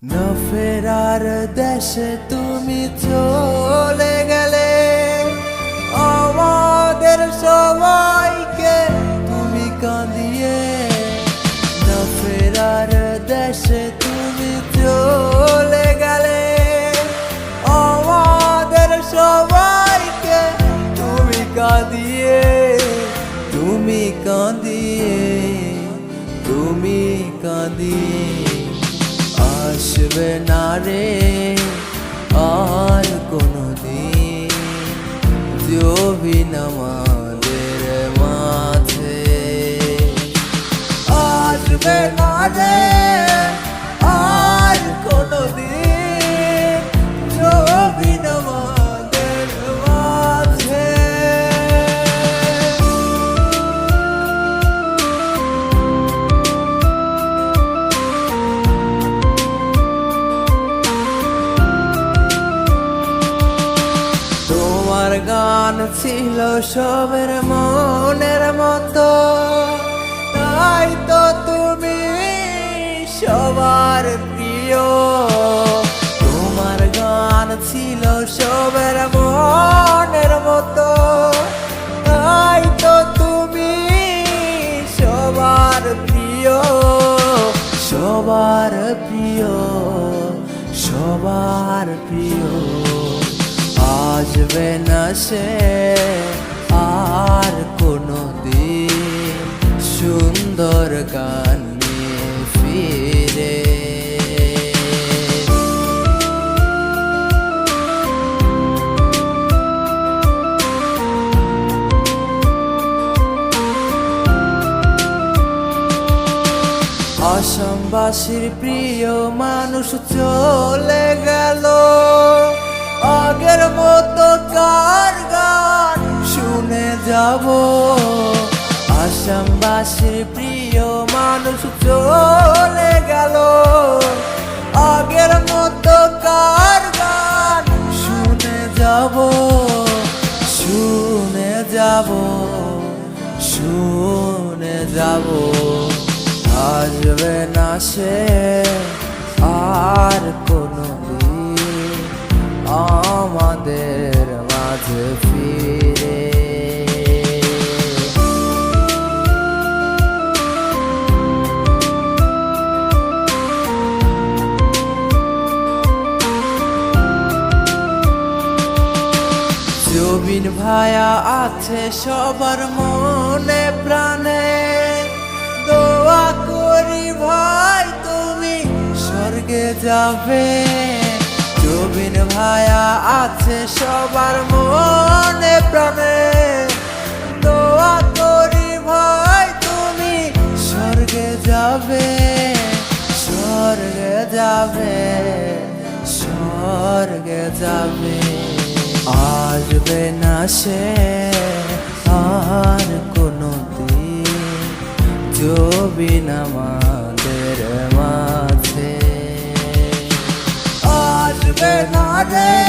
না ফেরার দেশে তুমি চলে গেলে, আমাদের সবাইকে তুমি কাঁদিয়ে। না ফেরার দেশে তুমি চলে গেলে, আমাদের সবাইকে তুমি কাঁদিয়ে। তুমি কাঁদিয়ে, তুমি কাঁদিয়ে। আসবে না রে আর কোনদিন জবিন আমাদের মাঝে। আসবে না রে আর কোনদিন জবিন আমাদের মাঝে। তোমার গান ছিল সবের মনের মতো, তাই তো তুমি সবার প্রিয়। তোমার গান ছিল সবের মনের মতো, তাই তো তুমি সবার প্রিয়। সবার প্রিয়, সবার প্রিয়। আসবে না সে আর কোনদিন সুন্দর গান নিয়ে ফিরে। আসামবাসীর প্রিয় মানুষ চলে গেল, আগের মতো কার গান শুনে যাব। আসামবাসীর প্রিয় মানুষ চলে গেল, আগের মতো কার গান শুনে যাব। শুনে যাব, শুনে যাব। আসবে না সে আর কোনদিন আমাদের মাঝে ফিরে। জবিন ভাইয়া আছে সবার মনে প্রাণে, দোয়া করি ভাই তুমি স্বর্গে যাবে। জবিন ভাইয়া আছে সবার মনে প্রাণে, দোয়া করি ভাই তুমি স্বর্গে যাবে। স্বর্গে যাবে, স্বর্গে যাবে। আসবে না সে আর কোনদিন জবিন আমাদের মাঝে। আসবে না রে